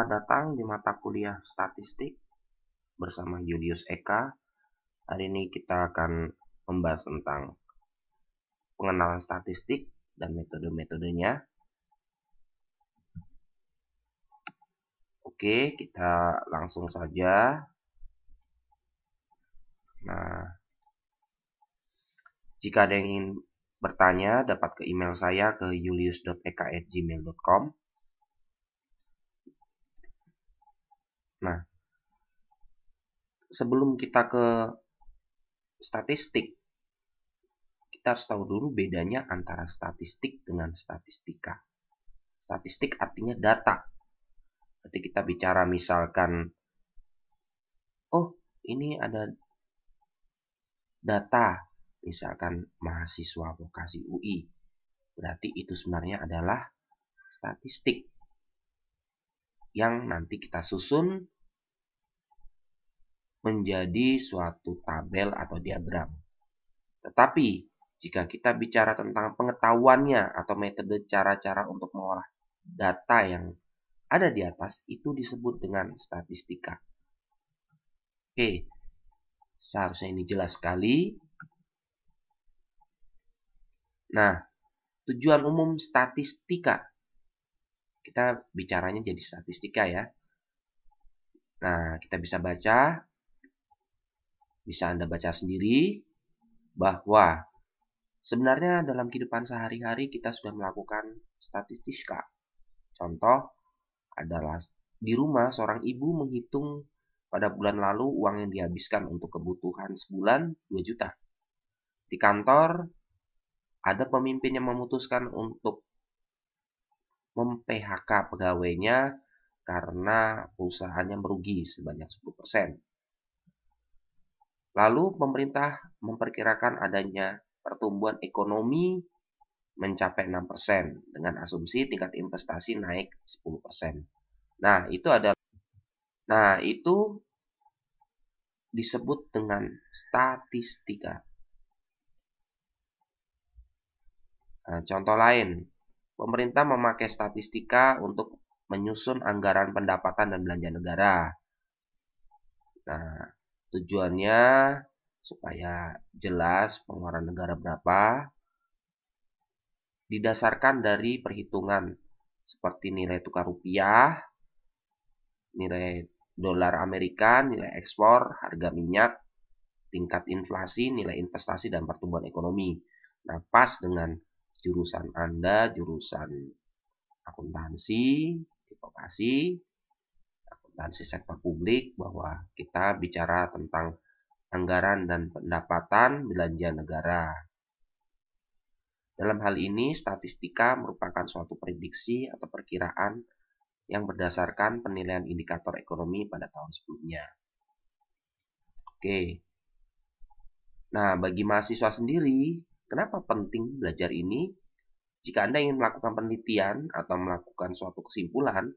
Selamat datang di mata kuliah statistik bersama Julius Eka. Hari ini kita akan membahas tentang pengenalan statistik dan metode-metodenya. Oke, kita langsung saja. Nah, jika ada yang ingin bertanya, dapat ke email saya ke julius.eka@gmail.com. Nah, sebelum kita ke statistik, kita harus tahu dulu bedanya antara statistik dengan statistika. Statistik artinya data. Ketika kita bicara misalkan, oh ini ada data, misalkan mahasiswa vokasi UI, berarti itu sebenarnya adalah statistik yang nanti kita susun menjadi suatu tabel atau diagram. Tetapi jika kita bicara tentang pengetahuannya atau metode cara-cara untuk mengolah data yang ada di atas, itu disebut dengan statistika. Oke, seharusnya ini jelas sekali. Nah, tujuan umum statistika, kita bicaranya jadi statistika ya. Nah, kita bisa baca, bisa Anda baca sendiri, bahwa sebenarnya dalam kehidupan sehari-hari kita sudah melakukan statistika. Contoh adalah di rumah seorang ibu menghitung pada bulan lalu uang yang dihabiskan untuk kebutuhan sebulan 2 juta. Di kantor ada pemimpin yang memutuskan untuk mem-PHK pegawainya karena perusahaannya merugi sebanyak 10%. Lalu pemerintah memperkirakan adanya pertumbuhan ekonomi mencapai 6% dengan asumsi tingkat investasi naik 10%. Nah, itu disebut dengan statistika. Nah, contoh lain, pemerintah memakai statistika untuk menyusun anggaran pendapatan dan belanja negara. Nah, tujuannya supaya jelas pengeluaran negara berapa, didasarkan dari perhitungan seperti nilai tukar rupiah, nilai dolar Amerika, nilai ekspor, harga minyak, tingkat inflasi, nilai investasi, dan pertumbuhan ekonomi. Nah, pas dengan jurusan Anda, jurusan akuntansi, di vokasi, akuntansi sektor publik, bahwa kita bicara tentang anggaran dan pendapatan belanja negara. Dalam hal ini, statistika merupakan suatu prediksi atau perkiraan yang berdasarkan penilaian indikator ekonomi pada tahun sebelumnya. Oke. Nah, bagi mahasiswa sendiri, kenapa penting belajar ini? Jika Anda ingin melakukan penelitian atau melakukan suatu kesimpulan,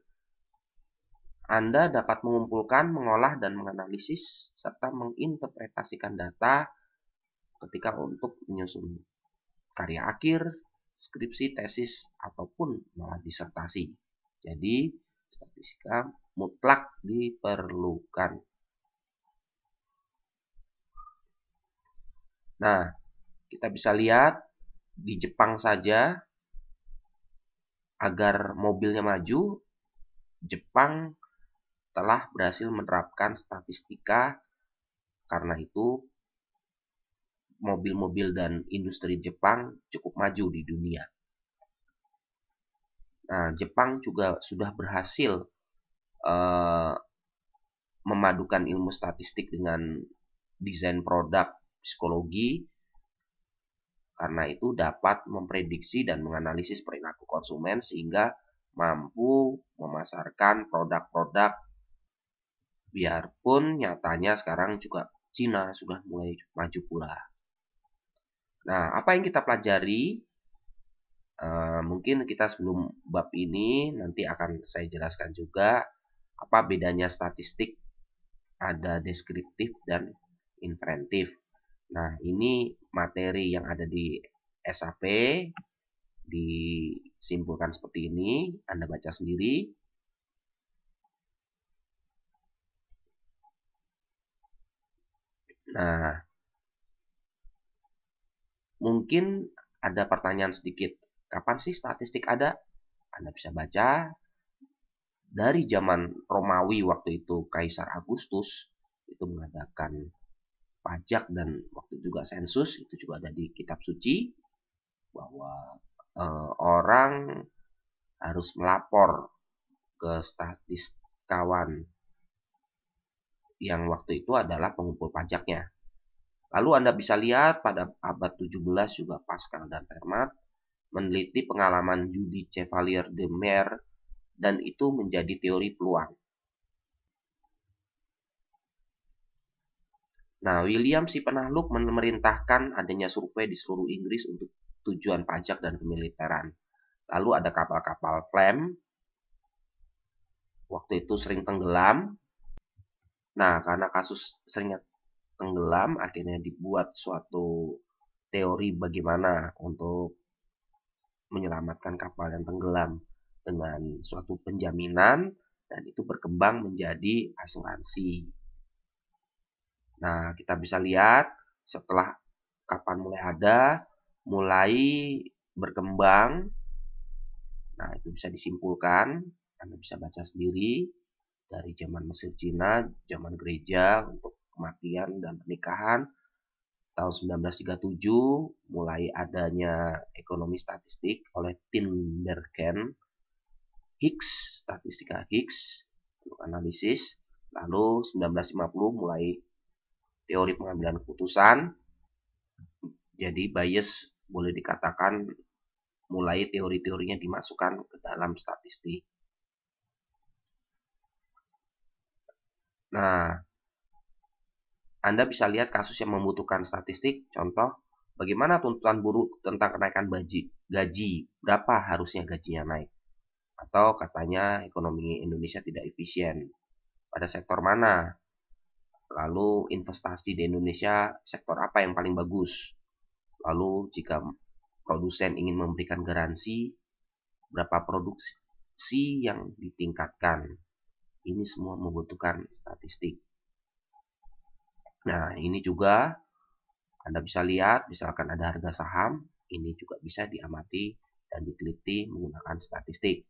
Anda dapat mengumpulkan, mengolah, dan menganalisis serta menginterpretasikan data ketika untuk menyusun karya akhir, skripsi, tesis, ataupun malah disertasi. Jadi, statistika mutlak diperlukan. Nah, kita bisa lihat di Jepang saja, agar mobilnya maju, Jepang telah berhasil menerapkan statistika. Karena itu, mobil-mobil dan industri Jepang cukup maju di dunia. Nah, Jepang juga sudah berhasil memadukan ilmu statistik dengan desain produk psikologi. Karena itu dapat memprediksi dan menganalisis perilaku konsumen sehingga mampu memasarkan produk-produk. Biarpun nyatanya sekarang juga Cina sudah mulai maju pula. Nah, apa yang kita pelajari? Mungkin kita sebelum bab ini nanti akan saya jelaskan juga apa bedanya statistik, ada deskriptif dan inferentif. Nah, ini materi yang ada di SAP, disimpulkan seperti ini, Anda baca sendiri. Nah, mungkin ada pertanyaan sedikit. Kapan sih statistik ada? Anda bisa baca dari zaman Romawi waktu itu Kaisar Agustus itu mengadakan pajak dan waktu juga sensus itu juga ada di kitab suci bahwa orang harus melapor ke statistikawan yang waktu itu adalah pengumpul pajaknya. Lalu Anda bisa lihat pada abad 17 juga Pascal dan Fermat meneliti pengalaman Judy Chevalier de Mere dan itu menjadi teori peluang. Nah, William si penakluk memerintahkan adanya survei di seluruh Inggris untuk tujuan pajak dan kemiliteran. Lalu ada kapal-kapal Flem, waktu itu sering tenggelam. Nah, karena kasus seringnya tenggelam, akhirnya dibuat suatu teori bagaimana untuk menyelamatkan kapal yang tenggelam dengan suatu penjaminan dan itu berkembang menjadi asuransi. Nah, kita bisa lihat setelah kapan mulai ada, mulai berkembang. Nah, itu bisa disimpulkan, Anda bisa baca sendiri dari zaman Mesir Cina, zaman gereja untuk kematian dan pernikahan. Tahun 1937 mulai adanya ekonomi statistik oleh Tinbergen, Higgs, statistika Higgs untuk analisis. Lalu 1950 mulai teori pengambilan keputusan. Jadi bias boleh dikatakan mulai teori-teorinya dimasukkan ke dalam statistik. Nah, Anda bisa lihat kasus yang membutuhkan statistik. Contoh, bagaimana tuntutan buruh tentang kenaikan gaji, berapa harusnya gajinya naik. Atau katanya ekonomi Indonesia tidak efisien. Pada sektor mana? Lalu investasi di Indonesia sektor apa yang paling bagus? Lalu jika produsen ingin memberikan garansi, berapa produksi yang ditingkatkan? Ini semua membutuhkan statistik. Nah, ini juga Anda bisa lihat, misalkan ada harga saham, ini juga bisa diamati dan diteliti menggunakan statistik.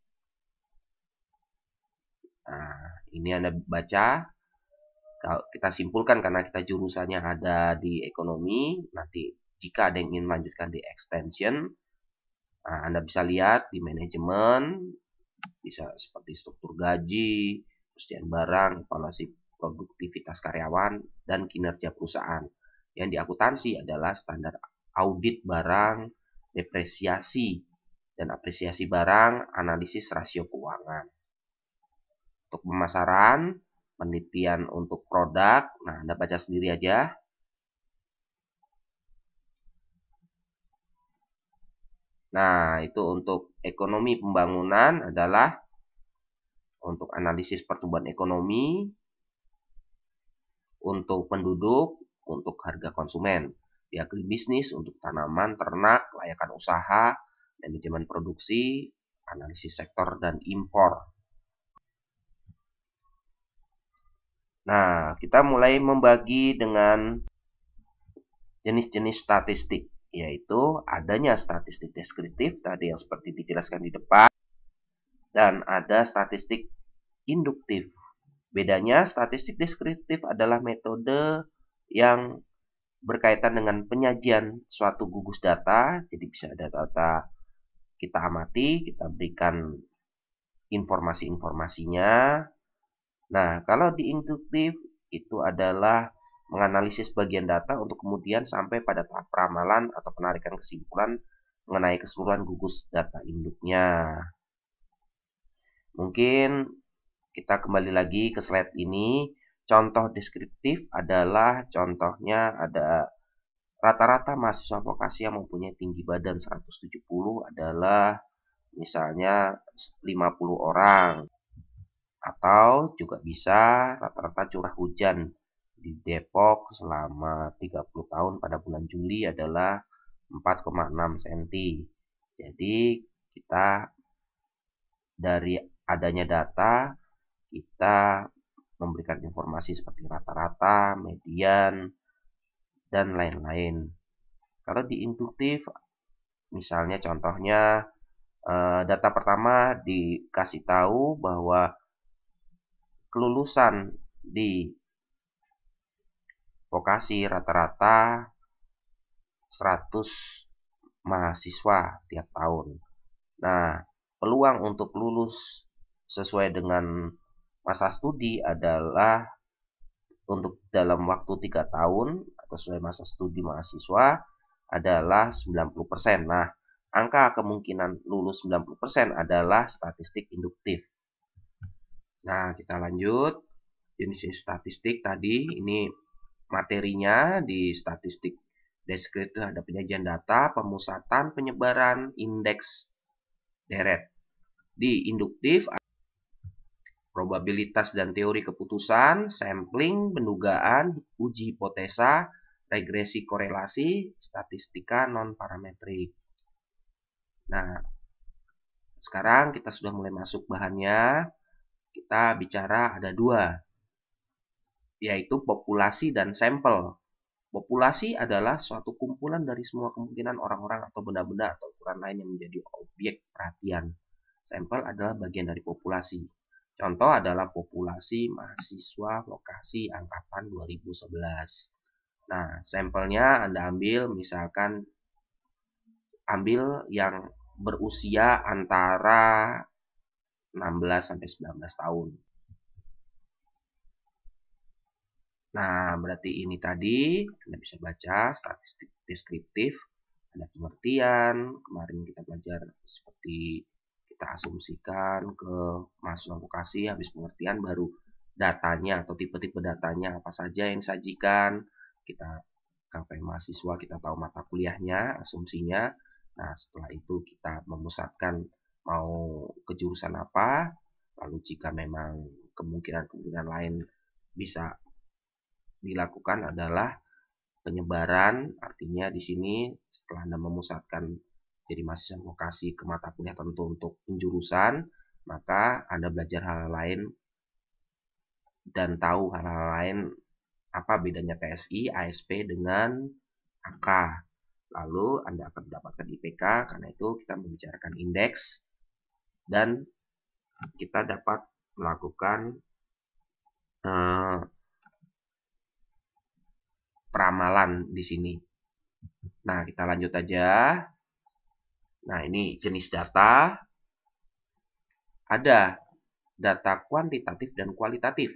Nah, ini Anda baca, kalau kita simpulkan karena kita jurusannya ada di ekonomi, nanti jika ada yang ingin melanjutkan di extension, nah, Anda bisa lihat di manajemen, bisa seperti struktur gaji, persediaan barang, evaluasi produktivitas karyawan, dan kinerja perusahaan. Yang di akuntansi adalah standar audit barang, depresiasi, dan apresiasi barang, analisis rasio keuangan. Untuk pemasaran, penelitian untuk produk, nah Anda baca sendiri aja. Nah, itu untuk ekonomi pembangunan adalah untuk analisis pertumbuhan ekonomi, untuk penduduk, untuk harga konsumen. Di agribisnis untuk tanaman, ternak, layakan usaha, manajemen produksi, analisis sektor, dan impor. Nah, kita mulai membagi dengan jenis-jenis statistik, yaitu adanya statistik deskriptif, tadi yang seperti dijelaskan di depan, dan ada statistik induktif. Bedanya, statistik deskriptif adalah metode yang berkaitan dengan penyajian suatu gugus data, jadi bisa ada data kita amati, kita berikan informasi-informasinya. Nah, kalau di induktif itu adalah menganalisis bagian data untuk kemudian sampai pada tahap peramalan atau penarikan kesimpulan mengenai keseluruhan gugus data induknya. Mungkin kita kembali lagi ke slide ini. Contoh deskriptif adalah contohnya ada rata-rata mahasiswa vokasi yang mempunyai tinggi badan 170 adalah misalnya 50 orang. Atau juga bisa rata-rata curah hujan di Depok selama 30 tahun pada bulan Juli adalah 4,6 cm. Jadi kita dari adanya data kita memberikan informasi seperti rata-rata, median, dan lain-lain. Kalau di induktif, misalnya contohnya data pertama dikasih tahu bahwa kelulusan di vokasi rata-rata 100 mahasiswa tiap tahun. Nah, peluang untuk lulus sesuai dengan masa studi adalah untuk dalam waktu 3 tahun atau sesuai masa studi mahasiswa adalah 90%. Nah, angka kemungkinan lulus 90% adalah statistik induktif. Nah, kita lanjut. Jenis statistik tadi, ini materinya di statistik deskriptif ada penyajian data, pemusatan, penyebaran, indeks, deret. Di induktif, probabilitas dan teori keputusan, sampling, pendugaan, uji hipotesa, regresi korelasi, statistika non-parametrik. Nah, sekarang kita sudah mulai masuk bahannya. Kita bicara ada dua, yaitu populasi dan sampel. Populasi adalah suatu kumpulan dari semua kemungkinan orang-orang atau benda-benda atau ukuran lain yang menjadi objek perhatian. Sampel adalah bagian dari populasi. Contoh adalah populasi mahasiswa vokasi angkatan 2011. Nah, sampelnya Anda ambil, misalkan ambil yang berusia antara 16 sampai 19 tahun. Nah, berarti ini tadi Anda bisa baca statistik deskriptif, ada pengertian, kemarin kita belajar seperti kita asumsikan ke mahasiswa vokasi, habis pengertian baru datanya atau tipe-tipe datanya apa saja yang disajikan, kita KP mahasiswa, kita tahu mata kuliahnya, asumsinya. Nah, setelah itu kita memusatkan mau ke jurusan apa, lalu jika memang kemungkinan-kemungkinan lain bisa dilakukan adalah penyebaran, artinya di sini setelah Anda memusatkan jadi mahasiswa vokasi ke mata kuliah tertentu untuk penjurusan, maka Anda belajar hal-hal lain dan tahu hal-hal lain apa bedanya TSI, ASP dengan AK. Lalu Anda akan mendapatkan IPK, karena itu kita membicarakan indeks dan kita dapat melakukan peramalan di sini. Nah, kita lanjut aja. Nah, ini jenis data. Ada data kuantitatif dan kualitatif.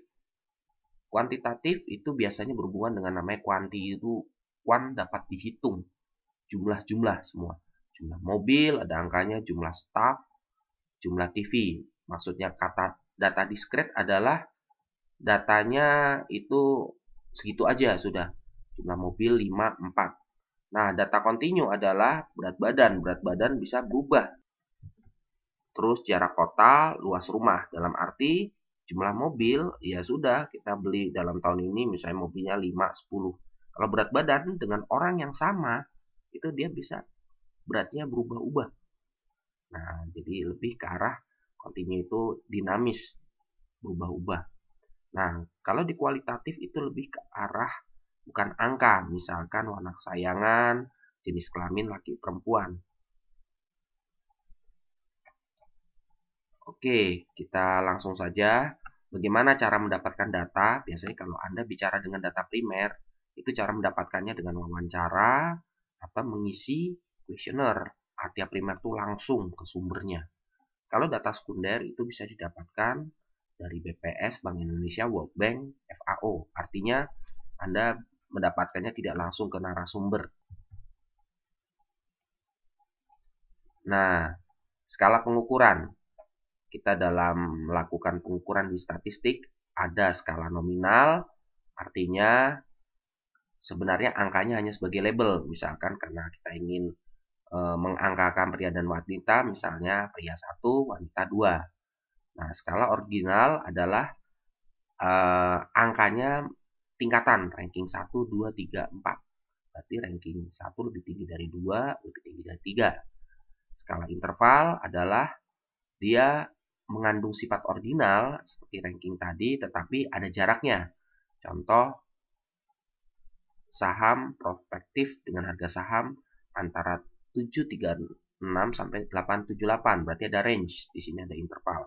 Kuantitatif itu biasanya berhubungan dengan namanya kuanti, itu kuant dapat dihitung. Jumlah-jumlah semua. Jumlah mobil, ada angkanya, jumlah staff, jumlah TV. Maksudnya kata data diskret adalah datanya itu segitu aja sudah. Jumlah mobil 5, 4. Nah, data kontinu adalah berat badan. Berat badan bisa berubah. Terus jarak kota, luas rumah. Dalam arti jumlah mobil, ya sudah kita beli dalam tahun ini misalnya mobilnya 5, 10. Kalau berat badan dengan orang yang sama, itu dia bisa beratnya berubah-ubah. Nah, jadi lebih ke arah kontinu itu dinamis, berubah-ubah. Nah, kalau di kualitatif itu lebih ke arah bukan angka, misalkan warna kesayangan, jenis kelamin laki perempuan. Oke, kita langsung saja. Bagaimana cara mendapatkan data? Biasanya kalau Anda bicara dengan data primer, itu cara mendapatkannya dengan wawancara atau mengisi kuesioner. Artinya primer itu langsung ke sumbernya. Kalau data sekunder itu bisa didapatkan dari BPS, Bank Indonesia, World Bank, FAO. Artinya Anda mendapatkannya tidak langsung ke narasumber. Nah, skala pengukuran. Kita dalam melakukan pengukuran di statistik ada skala nominal, artinya sebenarnya angkanya hanya sebagai label. Misalkan karena kita ingin mengangkakan pria dan wanita, misalnya pria 1, wanita 2. Nah, skala ordinal adalah angkanya tingkatan, ranking 1, 2, 3, 4. Berarti ranking 1 lebih tinggi dari 2, lebih tinggi dari 3. Skala interval adalah dia mengandung sifat ordinal seperti ranking tadi, tetapi ada jaraknya. Contoh, saham prospektif dengan harga saham antara 736 sampai 878, berarti ada range, di sini ada interval.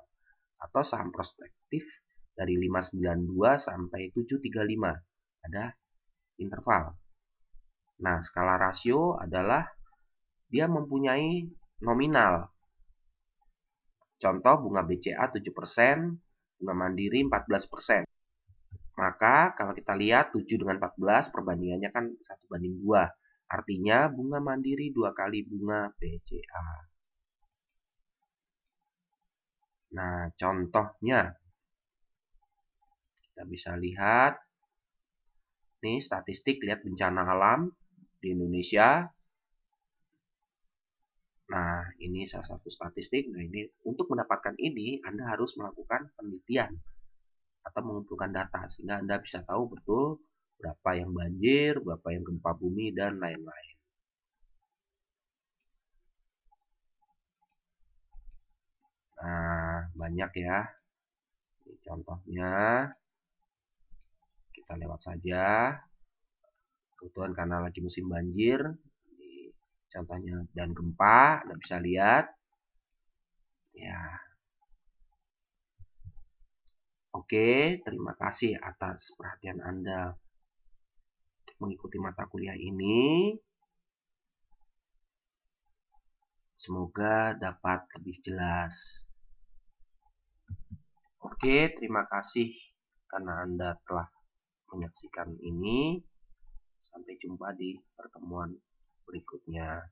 Atau saham prospektif dari 592 sampai 735, ada interval. Nah, skala rasio adalah dia mempunyai nominal. Contoh bunga BCA 7%, bunga Mandiri 14%. Maka kalau kita lihat 7 dengan 14 perbandingannya kan 1:2. Artinya bunga Mandiri 2 kali bunga BCA. Nah, contohnya kita bisa lihat nih statistik, lihat bencana alam di Indonesia. Nah, ini salah satu statistik. Nah, ini untuk mendapatkan ini Anda harus melakukan penelitian atau mengumpulkan data sehingga Anda bisa tahu betul berapa yang banjir, berapa yang gempa bumi, dan lain-lain. Nah, banyak ya. Ini contohnya, kita lewat saja. Kebetulan karena lagi musim banjir, ini contohnya, dan gempa, Anda bisa lihat. Ya. Oke, terima kasih atas perhatian Anda untuk mengikuti mata kuliah ini. Semoga dapat lebih jelas. Oke, terima kasih karena Anda telah menyaksikan ini. Sampai jumpa di pertemuan berikutnya.